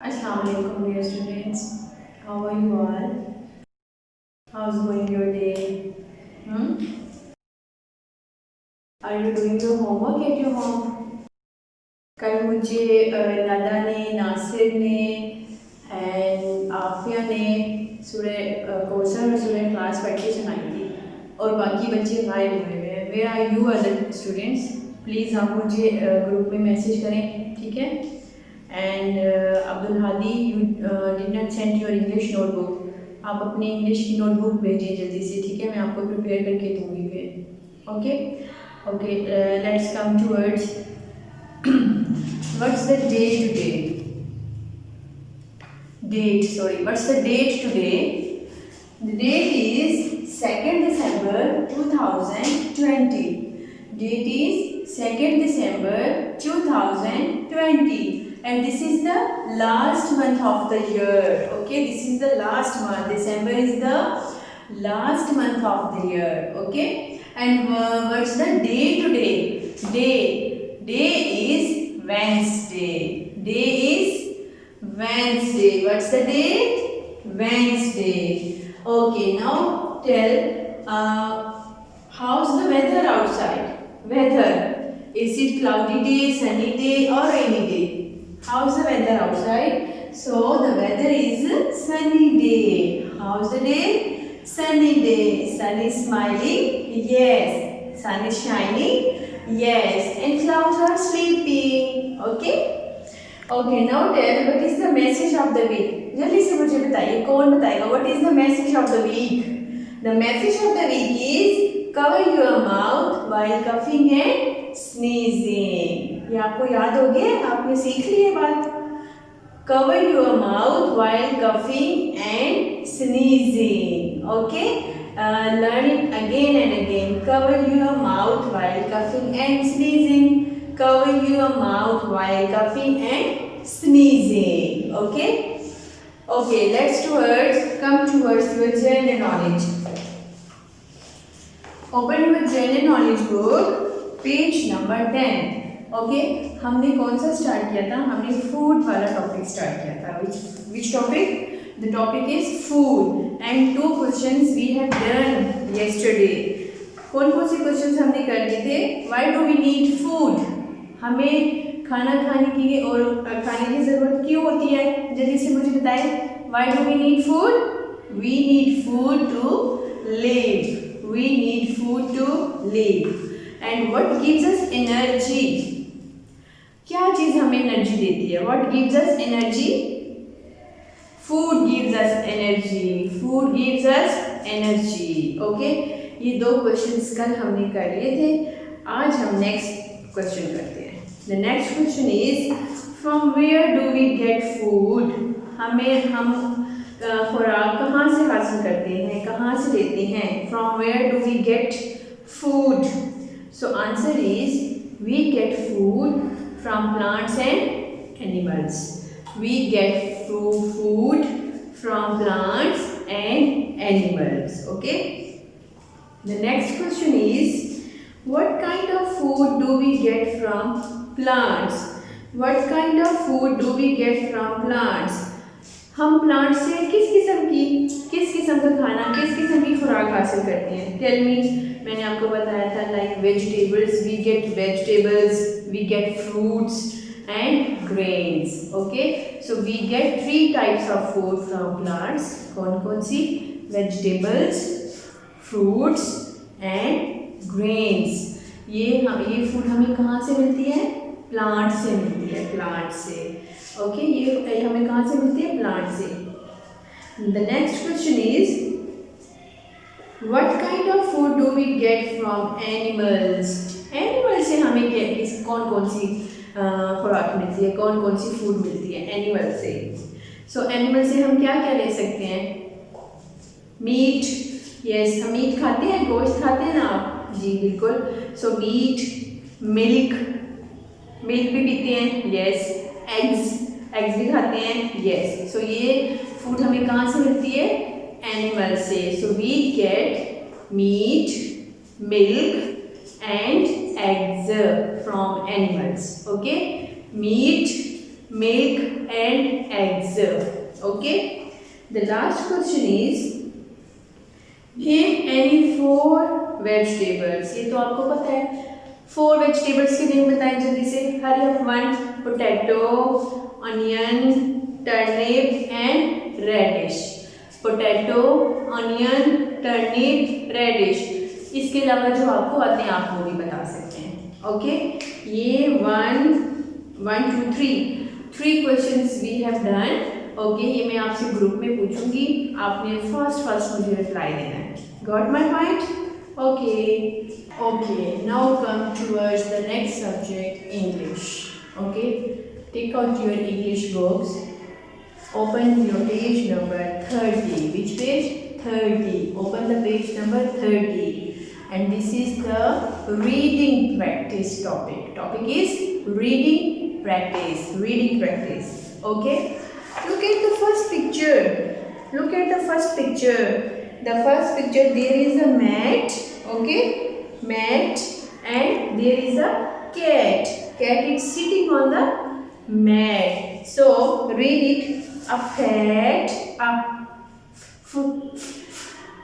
Assalamu alaikum dear students. How are you all? How's going your day? Hmm? Are you doing your homework at your home? कल मुझे नदा ने, नासिर ने and Aafia ने सूरह कौसर और सूरह क्लास पढ़ के सुनाई थी और बाकी बच्चे गायब हुए हुए हैं. Where are you other students? Please आप मुझे ग्रुप में मैसेज करें, ठीक है? And Abdul Hadi, you did not send your English notebook. आप अपनी इंग्लिश की नोटबुक भेजिए जल्दी से, ठीक है? मैं आपको प्रिपेयर करके दूँगी फिर. Okay okay, let's come to words. What's the day today? What's the date today? The date is 2nd December 2020. Date is 2nd December 2020. And this is the last month of the year. Okay, this is the last month. December is the last month of the year. Okay, and what's the day today? Day is Wednesday. Day is Wednesday. What's the date? Wednesday. Okay, now tell how's the weather outside? Weather. Is it cloudy day, sunny day or rainy day? How's the weather outside? So the weather is sunny day. How's the day? Sunny day. Sun is smiling. Yes. Sun is shining. Yes. And clouds are sleeping. Okay. Okay. Now tell what is the message of the week. जल्दी से मुझे बताइए, कौन बताएगा? What is the message of the week? The message of the week is cover your mouth while coughing and sneezing. ये आपको याद हो गया? आपने सीख ली ये बात. Cover your mouth while coughing and sneezing. Okay? Learn it again and again. Cover your mouth while coughing and sneezing. Cover your mouth while coughing and sneezing. Okay? Okay, let's come towards your general knowledge. Open your general knowledge book, page number 10. Okay, हमने कौन सा start किया था? हमने food वाला topic start किया था. Which topic? The topic is food and 2 questions we have done yesterday. कौन सी क्वेश्चंस हमने कर लिए थे? Why do we need food? हमें खाना खाने की और खाने की ज़रूरत क्यों होती है? जल्दी से मुझे बताएं. Why do we need food? We need food to live. We need food to live. And what gives us energy? क्या चीज़ हमें एनर्जी देती है? What gives us energy? Food gives us energy. Food gives us energy. Okay? ये 2 questions कल हमने कर लिए थे. आज हम नेक्स्ट क्वेश्चन करते हैं. The next question is from where do we get food? हम खुराक कहाँ से हासिल करते हैं, कहाँ से लेते हैं? From where do we get food? So answer is we get food from plants and animals. We get food from plants and animals. Okay? The next question is what kind of food do we get from plants? What kind of food do we get from plants? हम plant से किस किस्म का खाना, किस किस्म की खुराक हासिल करते हैं? Tell me. मैंने आपको बताया था like vegetables, we get vegetables, we get fruits and grains. Okay, so we get 3 types of food from plants. कौन सी? Vegetables, fruits and grains. ये फूड हमें कहाँ से मिलती है? प्लांट से मिलती है. प्लांट से. ओके, ये हमें कहाँ से मिलती है? प्लांट से. The next question is what kind of food do we get from animals? Animal से हमें कौन सी खुराक मिलती है, कौन सी फूड मिलती है एनिमल से? सो एनिमल से हम क्या ले सकते हैं? मीट. यस, हम मीट खाते हैं, गोश्त खाते हैं ना आप? जी बिल्कुल. सो मीट, मिल्क भी पीते हैं. यस. एग्स भी खाते हैं. यस. सो ये फूड हमें कहाँ से मिलती है? एनिमल से. So we get meat, milk and eggs from animals. Okay, meat, milk and eggs. Okay. The last question is name any 4 vegetables. ये तो आपको पता है. 4 vegetables के नेम बताएं जल्दी से. Hurry up. 1 potato, onion, turnip and radish. Potato, onion, turnip, radish. इसके अलावा जो आपको आते हैं आप वो भी बता सकते हैं. ओके. ये 1 2 3 questions we have done. Okay. ये मैं आपसे ग्रुप में पूछूंगी, आपने फर्स्ट मुझे रिप्लाई देना है. Got my point? Okay. Now come towards the next subject, English. Okay. Take out your English books. Open your page number 30. Which page? 30. Open the page number 30. And this is the reading practice topic. Topic is reading practice. Reading practice. Okay. Look at the first picture. Look at the first picture. The first picture, there is a mat. Okay. Mat. And there is a cat. Cat is sitting on the mat. So read it. A fat, a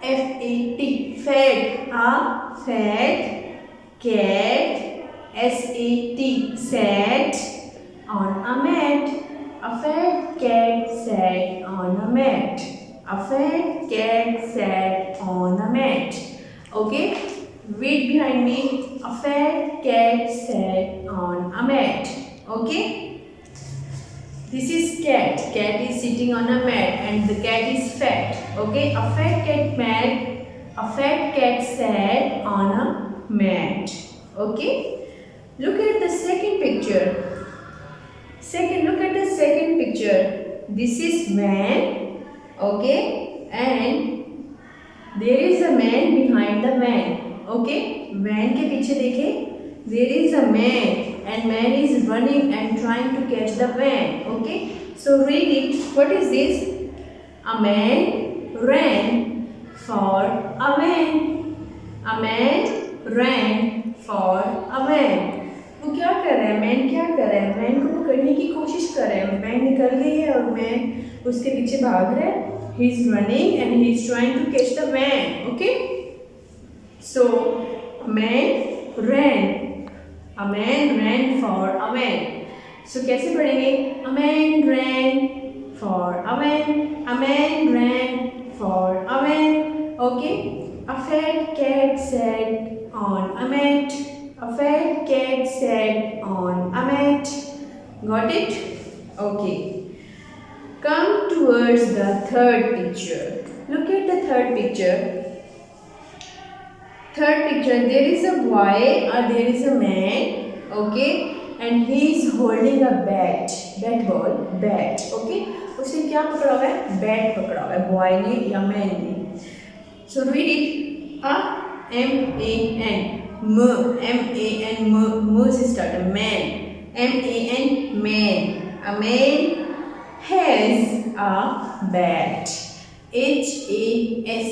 F-A-T, fat, a fat cat, S-A-T, sat on a mat. A fat cat sat on a mat. A fat cat sat on a mat. Okay, read behind me. A fat cat sat on a mat. Okay. This is cat. Cat is sitting on a mat and the cat is fat. Okay. A fat cat sat on a mat. Okay. Look at the second picture. Look at the second picture. This is man. Okay. And there is a man behind the man. Okay. Man के पीछे देखे. There is a man. And man is running and trying to catch the van. Okay. So read it. What is this? A man ran for a van. A man ran for a van. वो क्या कर रहा है? Man क्या कर रहा है? Man को पकड़ने की कोशिश कर रहा है. मैन निकल गई है और मैन उसके पीछे भाग रहा है. He is running and he is trying to catch the van. Okay. So man ran. A man ran for a van. So कैसे पढ़ेंगे? A man ran for a van. A man ran for a van. Okay. A fat cat sat on a mat. A fat cat sat on a mat. Got it? Okay. Come towards the third picture. Look at the third picture. Third picture, there is a boy or there is a man, okay, and he is holding a bat ball, okay. उसने क्या पकड़ा हुआ है? Bat पकड़ा हुआ है, boy ने या man ने. So read it. A M-A-N, M से start. Man, M-A-N, man. A man has a bat. H-A-S,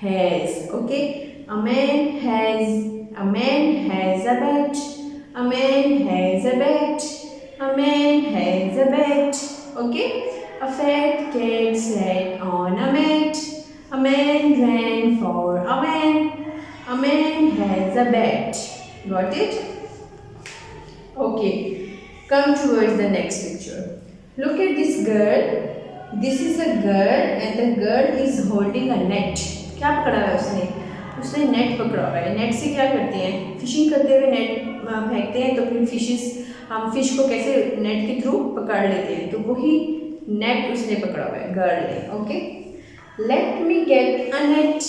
has, okay. A man has a bat. A man has a bat. A man has a bat. Okay. A fat cat sat on a mat. A man ran for a van. A man has a bat. Got it? Okay. Come towards the next picture. Look at this girl. This is a girl and the girl is holding a net. क्या पकड़ा है उसने? उसने net पकड़ा हुआ है. Net से क्या करते हैं? फिशिंग करते हुए नेट फेंकते हैं तो फिर हम फिश को कैसे नेट के थ्रू पकड़ लेते हैं. तो वही नेट उसने पकड़ा हुआ है, गर्ल ने. Okay. Let me get a net.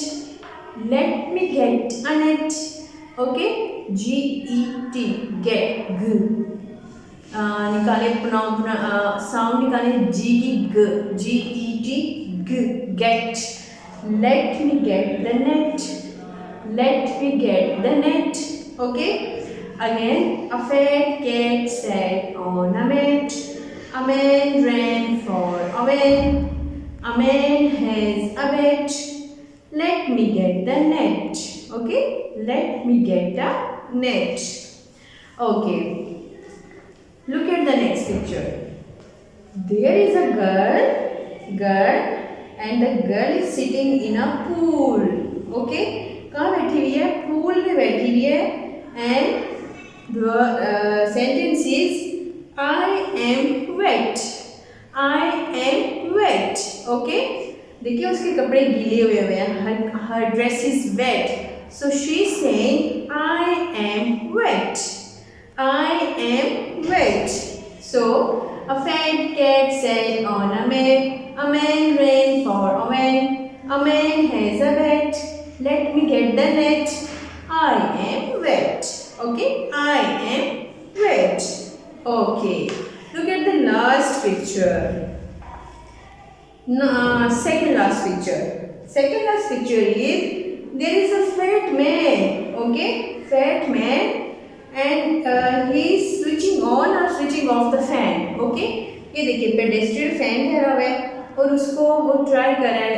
Let me get a net. Okay. GET, get, ग निकाले, साउंड निकाले, जी की ग, GET, ग, get. Let me get the net. Let me get the net. Okay. Again, a fat cat sat on a mat. A man ran for a van. A man has a bat. Let me get the net. Okay. Let me get the net. Okay. Look at the next picture. There is a girl, and the girl is sitting in a pool. Okay, कहाँ बैठी हुई है? Pool में बैठी हुई है. And the sentence is I am wet. I am wet. Okay, देखिए उसके कपड़े गीले हुए हैं. Her dress is wet. So she is saying I am wet. I am wet. So a fat cat sat on a man. A man ran for a man. A man has a bat. Let me get the net. I am wet. Okay, I am wet. Okay, look at the last picture. Second last picture. Second last picture is there is a fat man. Okay, fat man. And he is switching on or switching off the fan. Okay, ये देखिए पेडेस्ट्रियल fan है हुआ है और उसको वो try कर रहा है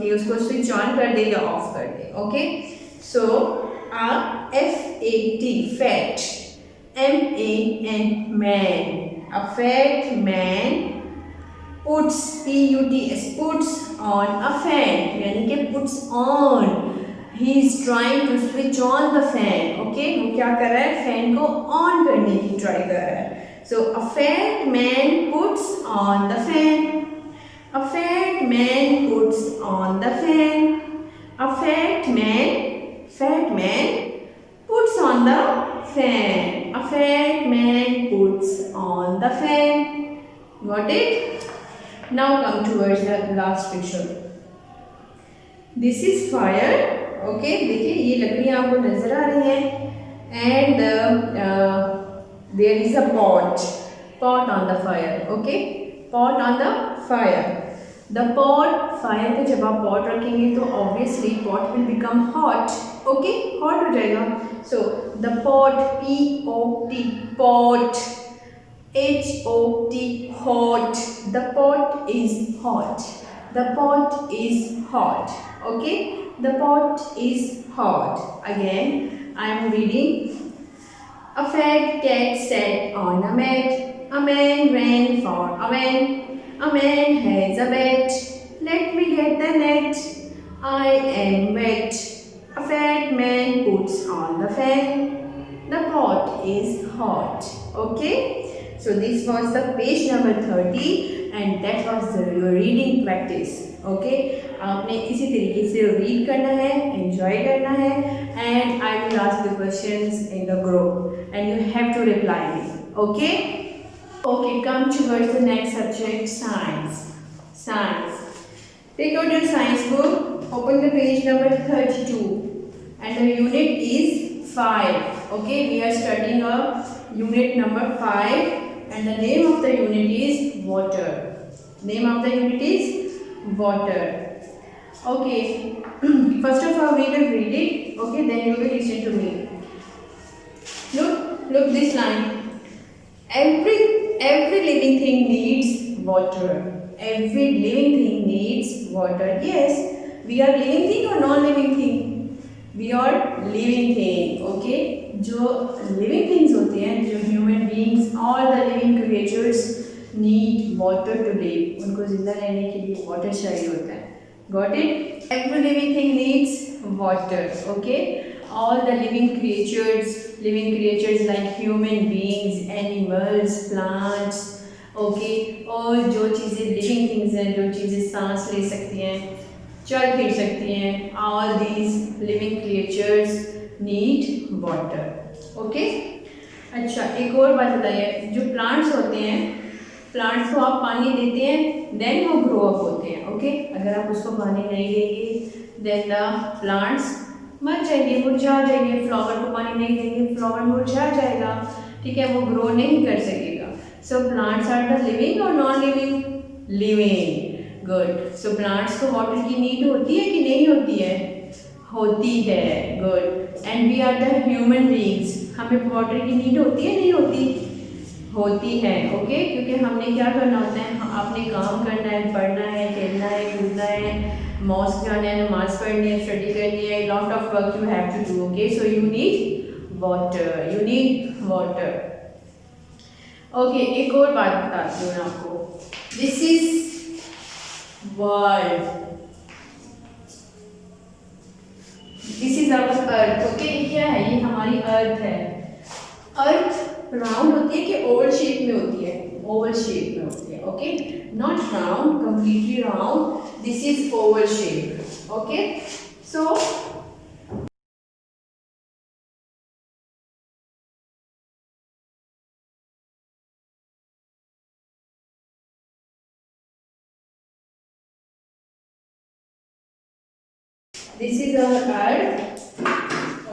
कि उसको स्विच ऑन कर दे या ऑफ कर दे. Okay, so FAT fat, MAN man. A fat man puts puts on a fan, यानी कि puts on. He is trying to switch on the fan. Okay, वो क्या कर रहा है? फैन को ऑन करने की ट्राई कर रहा है. So a fat man puts on the fan. A fat man puts on the fan. A fat man puts on the fan. A fat man puts on the fan. Got it? Now come towards the last picture. This is fire. Okay, देखिए ये लकड़ियाँ आपको नजर आ रही हैं. And there is a pot on the fire. Okay, pot on the fire. The pot, fire पे जब आप पॉट रखेंगे तो obviously pot will become hot. Okay, hot हो जाएगा. So the pot, POT pot, HOT hot. The pot is hot. The pot is hot. Okay, the pot is hot. Again, I am reading. A fat cat sat on a mat. A man ran for a man. A man has a bat. Let me get the net. I am wet. A fat man puts on the fan. The pot is hot. Okay, so this was the page number 30 and that was the reading practice. Okay, आपने इसी तरीके से read करना है, enjoy करना है, and I will ask the questions in the group and you have to reply me. Okay? Okay, come towards the next subject, science. Science. Take out your science book, open the page number 32 and the unit is 5. Okay, we are studying a unit number 5 and the name of the unit is water. Name of the unit is water. Okay, first of all we will read it. Okay, then you will listen to me. Look this line. Every living thing needs water. Every living thing needs water. Yes, we are living thing or non-living thing? We are living thing. Okay, जो living things होते हैं, जो human beings, all the living creatures need water to live. उनको जिंदा रहने के लिए water चाहिए होता है. Got it? Every living thing needs water. Okay, all the living creatures like human beings, animals, plants. Okay, और जो चीज़ें living things हैं, जो चीज़ें सांस ले सकती हैं, चल फिर सकती हैं, all these living creatures need water. Okay? अच्छा, एक और बात बताइए, जो plants होते हैं, प्लांट्स को आप पानी देते हैं देन वो ग्रो अप होते हैं. ओके, अगर आप उसको पानी नहीं देंगे देन द प्लांट्स मर जाएंगे, मुरझा जाएंगे. फ्लावर को पानी नहीं देंगे, फ्लावर मुरझा जाएगा. ठीक है, वो ग्रो नहीं कर सकेगा. So plants are the living और non living? Living. Good. So plants को वाटर की नीड होती है कि नहीं होती है? होती है. Good. And we are the human beings, हमें वाटर की नीड होती है नहीं होती? होती है. ओके, क्योंकि हमने क्या करना होता है, आपने काम करना है, पढ़ना है, खेलना है, कूदना है, मॉस्क जाना है, नमाज पढ़नी है, स्टडी करनी है. Lot of work you have to do. Okay, so you need water. You need water. Okay, एक और बात बताती हूँ आपको. This is world, this is our earth. Okay, ये क्या है? ये हमारी अर्थ है। अर्थ राउंड होती है कि ओवल शेप में होती है? ओवल शेप में होती है। Okay, not round, completely round, this is Oval shape. Okay, so this is our earth.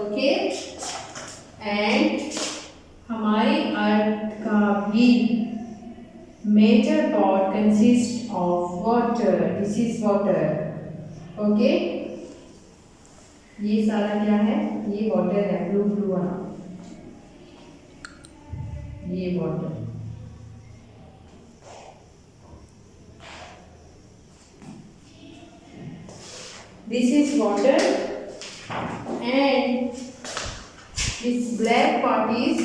Okay, and हमारी अर्थ का भी major part consist of water. This is water. Okay, ये सारा क्या है? ये वाटर है, ब्लू ब्लू वाला, ये water. This is water and this black part is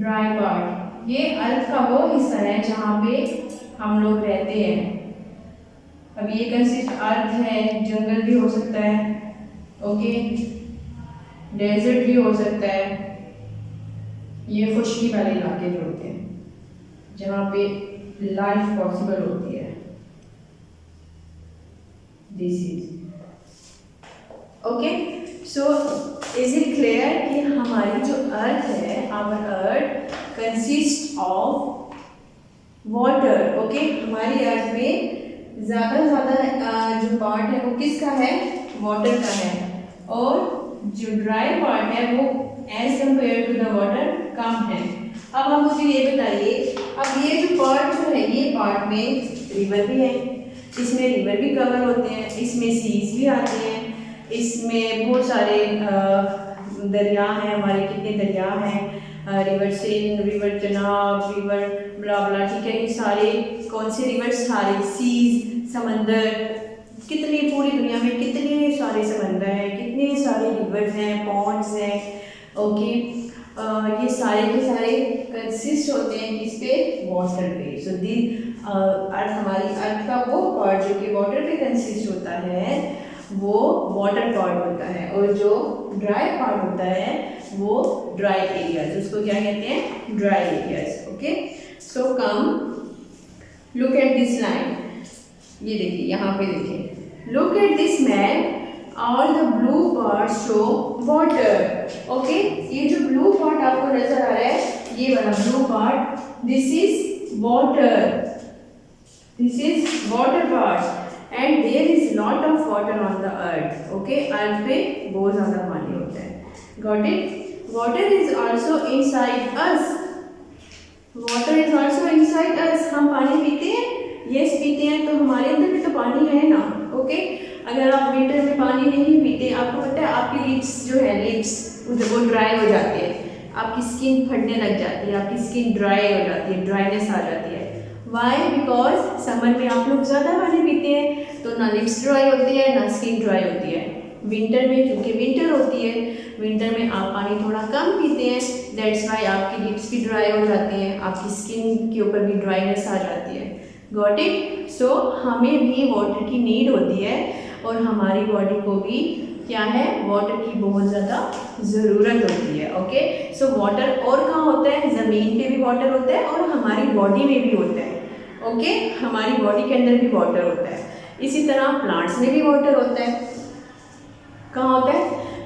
dry part। ये अर्थ का वो हिस्सा है जहाँ पे हम लोग रहते हैं। अब ये कंसिस्ट अर्थ है, जंगल भी हो सकता है, ओके, डेजर्ट भी हो सकता है। ये खुशकी वाले इलाके जो होते हैं जहाँ पे लाइफ पॉसिबल होती है। This is okay, so is it clear कि हमारी जो अर्थ है, our earth consists of water। okay, हमारी अर्थ में ज़्यादा जो पार्ट है वो किसका है? वाटर का है, और जो ड्राई पार्ट है वो as compare to the water कम है। अब आप मुझे ये बताइए, अब ये जो पार्ट जो है, ये पार्ट में रिवर भी है, इसमें रिवर भी कवर होते हैं, इसमें सीज भी आते हैं, इसमें बहुत सारे दरिया हैं, हमारे कितने दरिया हैं, river Sindh, river Chenab, river blah blah, ठीक है। ये सारे कौन से रिवर? सारे सीज, समंदर, कितने पूरी दुनिया में कितने सारे समंदर हैं, कितने सारे रिवर्स हैं, पॉन्ड्स हैं। ओके, ये सारे के सारे कंसिस्ट होते हैं किस पे? वाटर पे। सो दी अर्थ, हमारी अर्थ का वो पार्ट जो कि वाटर पे कंसिस्ट होता है वो वाटर पार्ट होता है, और जो ड्राई पार्ट होता है वो ड्राई एरियाज, उसको क्या कहते हैं? Dry areas. Okay, so come look at this line. ये देखिए, यहाँ पे देखिए, look at this map, all the blue part show water. Okay, ये जो ब्लू पार्ट आपको नजर आ रहा है, ये वाला blue part, this is water, this is water part, and there is lot of water on the earth. Okay, earth पे बहुत ज़्यादा पानी होता है। Got it? Water is also inside us, water is also inside us. हम पानी पीते हैं, यस पीते हैं, तो हमारे अंदर भी तो पानी है ना। ओके, अगर आप विंटर में पानी नहीं पीते, आपको पता है आपकी लिप्स जो है, लिप्स वो ड्राई हो जाती है, आपकी स्किन फटने लग जाती है, आपकी स्किन ड्राई हो जाती है, ड्राइनेस आ जाती है। वाई? बिकॉज समर में आप लोग ज़्यादा पानी पीते हैं, तो ना लिप्स ड्राई होती है ना स्किन ड्राई होती है। विंटर में, क्योंकि विंटर होती है, विंटर में आप पानी थोड़ा कम पीते हैं, दैट्स वाई आपकी लिप्स भी ड्राई हो जाती हैं, आपकी स्किन के ऊपर भी ड्राइनेस आ जाती है। Got it? सो हमें भी वाटर की नीड होती है, और हमारी बॉडी को भी क्या है? वाटर की बहुत ज़्यादा ज़रूरत होती है। ओके, सो वाटर और कहाँ होता है? ज़मीन पे भी वाटर होता है, और हमारी बॉडी में भी होता है। ओके, हमारी बॉडी के अंदर भी वाटर होता है। इसी तरह प्लांट्स में भी वाटर होता है। कहाँ होता है?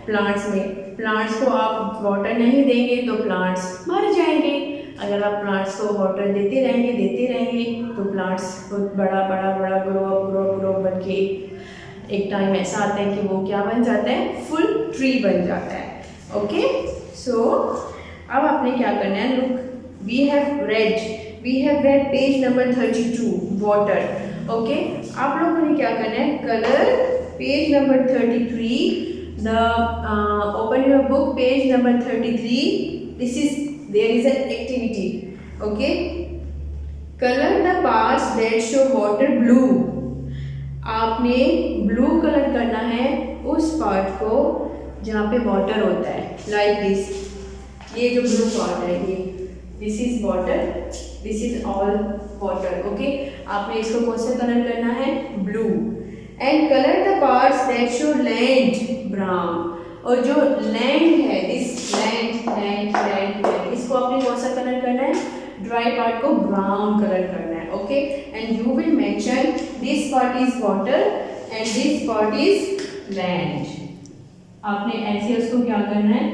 प्लांट्स में। प्लांट्स को आप वाटर नहीं देंगे तो प्लांट्स मर जाएंगे। अगर आप प्लांट्स को वाटर देते रहेंगे तो प्लांट्स को बड़ा बड़ा बड़ा ग्रो बन के एक टाइम ऐसा आता है कि वो क्या बन जाता है? फुल ट्री बन जाता है। ओके, सो अब आपने क्या करना है? Look, we have read page number 32 water. Okay, आप लोगों ने क्या करना है? Colour page number 33, open your book page number 33. There is an activity. Okay, color the parts that show water blue. आपने ब्लू कलर करना है उस पार्ट को जहाँ पे वाटर होता है, लाइक दिस। ये जो ब्लू पार्ट है, ये this is water, this is all water. Okay, आपने इसको कौन सा कलर करना है? Blue. And colour the parts that show land brown. और जो लैंड है, this land land land land, इसको आपने कौन सा कलर करना है? ड्राई पार्ट को ब्राउन कलर करना है। Okay, and you will mention this part is water and this part is land. आपने ऐसे उसको क्या करना है?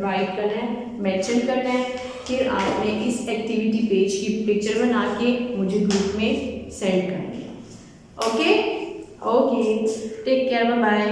राइट करना है, मेंशन करना है। फिर आपने इस एक्टिविटी पेज की पिक्चर बना के मुझे ग्रुप में सेंड करनी है। Okay okay, take care, bye bye.